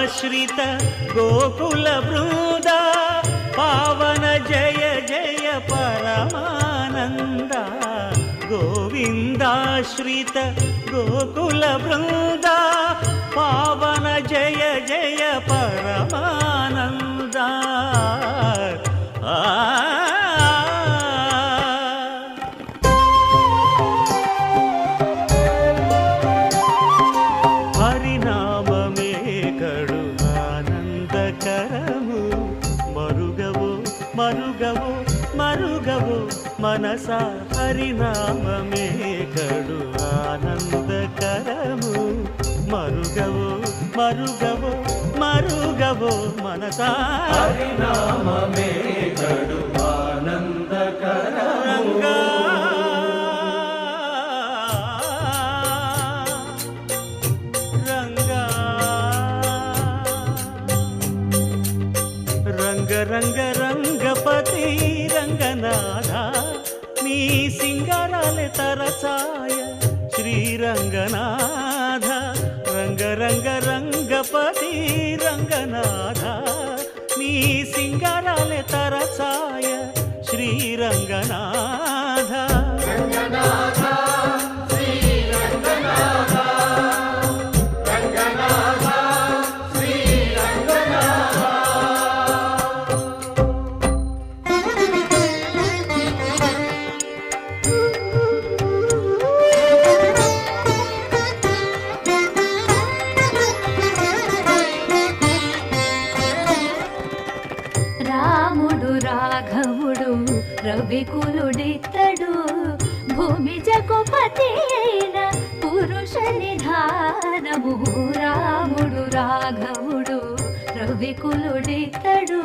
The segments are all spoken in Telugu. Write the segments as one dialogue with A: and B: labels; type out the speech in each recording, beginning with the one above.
A: గోవిందాశ్రిత గోకుల బృంద పావన జయ జయ పరమానంద గోవిందాశ్రిత గోకుల బృంద పావన జయ జయ పరమానంద హరినామమే కడు ఆనందకరము మరుగవో మరుగవో మరుగవో మనసా హరినామమే కడు ఆనందకరము మరుగవో మరుగవో మరుగవో మనసా
B: హరినామమే కడు ఆనందకరము
A: రంగ రంగ రంగపతి రంగనాథ నీ సింగారాలే తరచాయ శ్రీరంగనాథ రంగ రంగ రంగపతి రంగనాథ నీ సింగారాలే తరచాయ శ్రీరంగనాథ
C: రవికులుడితడు భూమి జగపతి అయిన పురుష నిధానము రాముడు రాఘవుడు రవికులుడితడు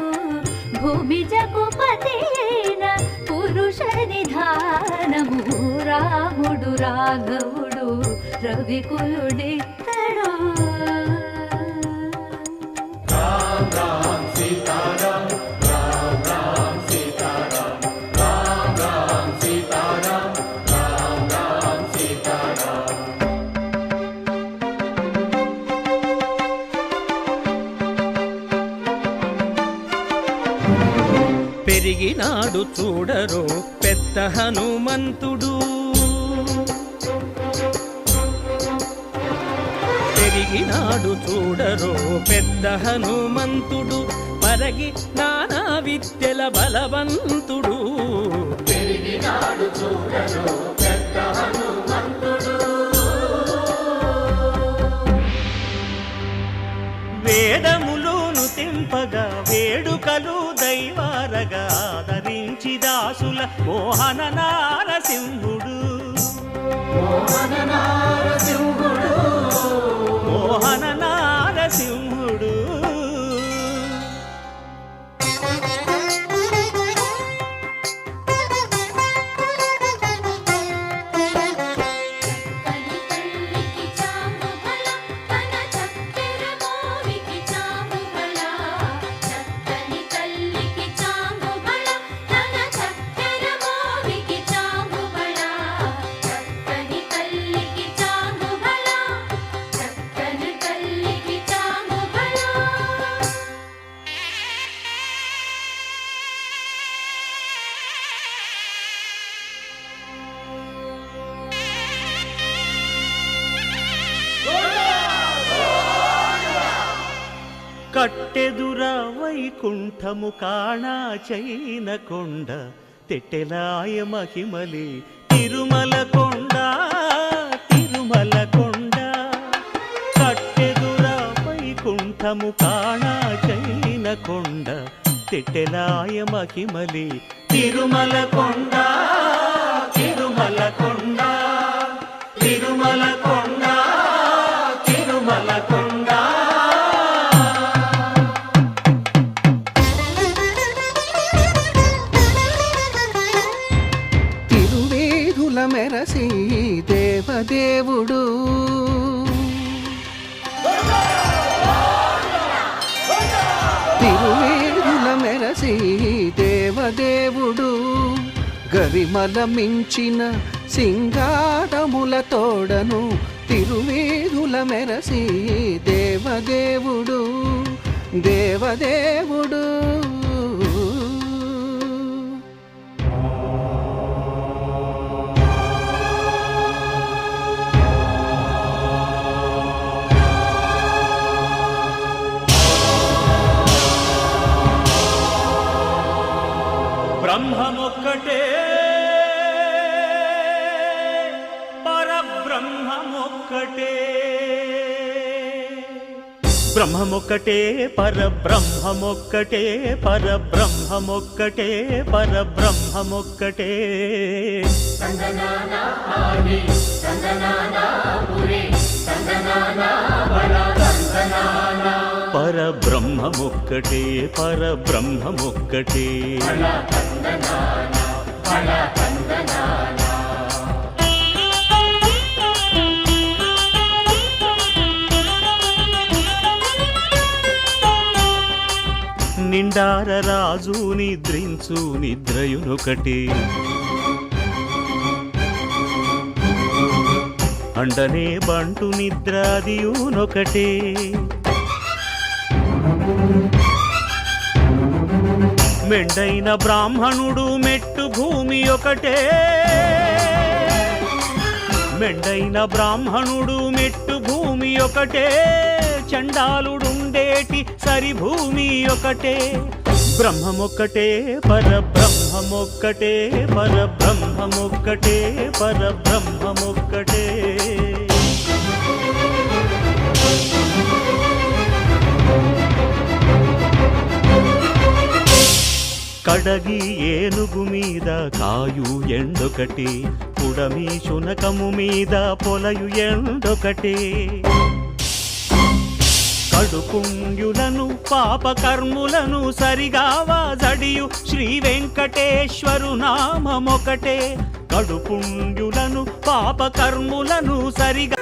C: భూమి జగపతి అయిన పురుష నిధానము రాముడు రాఘవుడు రవికులుడితడు
B: రామ్ రామ్ సీతారాం రామ్ రామ్ సీతారాం రామ్ రామ్ సీతారాం రామ్ రామ్ సీతారాం
A: పెరిగినాడు చూడరో పెద్ద హనుమంతుడు పెరిగినాడు చూడరో పెద్ద హనుమంతుడు పరగి నానా విద్యల బలవంతుడు
B: పెరిగినాడు చూడరో పెద్ద హనుమంతుడు
A: వేదములును తెంపగా వేడుకలు దైవారగా ఆదరించి దాసుల మోహన నారసింహుడు
B: మోహన నారసింహుడు
A: మోహన నారసింహుడు కట్టెదుర వైకుంఠము కాణా చైన కొండ తెట్టెలాయ మహిమలి తిరుమల కొండ తిరుమల కొండ కట్టెదుర వైకుంఠము కాణా చైన కొండ తెట్టెలాయ మహిమలి తిరుమల కొండ తిరుమల కొండ తిరుమల కొండ తిరుమల కొండ
D: మెరసి దేవదేవుడు తిరువేదుల మెరసి దేవదేవుడు గరిమల మించిన సింగారముల తోడను తిరువేదుల మెరసి దేవదేవుడు దేవదేవుడు.
A: బ్రహ్మమొక్కటే పరబ్రహ్మమొక్కటే, బ్రహ్మమొక్కటే పరబ్రహ్మమొక్కటే, పరబ్రహ్మమొక్కటే పరబ్రహ్మమొక్కటే.
B: తందనానా ఆని తందనానా పురి తందనానా బల తందనానా
A: పరబ్రహ్మమొక్కటే పరబ్రహ్మమొక్కటే.
B: బల తందనానా బల తందనానా
A: నిండార రాజు నిద్రించు నిద్రయునొకటే, అండనే బంటు నిద్రాదియునొకటే. మెండైన బ్రాహ్మణుడు మెట్టు భూమి ఒకటే, మెండైన బ్రాహ్మణుడు మెట్టు భూమి ఒకటే, చండాలుడుండేటి సరి భూమి ఒకటే. బ్రహ్మమొక్కటే పరబ్రహ్మమొక్కటే, పరబ్రహ్మమొక్కటే పరబ్రహ్మమొక్కటే. కడగి ఏనుగు మీద కాయు ఎండొకటి, పుడమి శునకము మీద పొలయు ఎండొకటి. కడుపుండ్యులను పాపకర్ములను సరిగావా జడియు శ్రీ వెంకటేశ్వరు నామమొకటే. కడుపుండ్యులను పాపకర్ములను సరిగా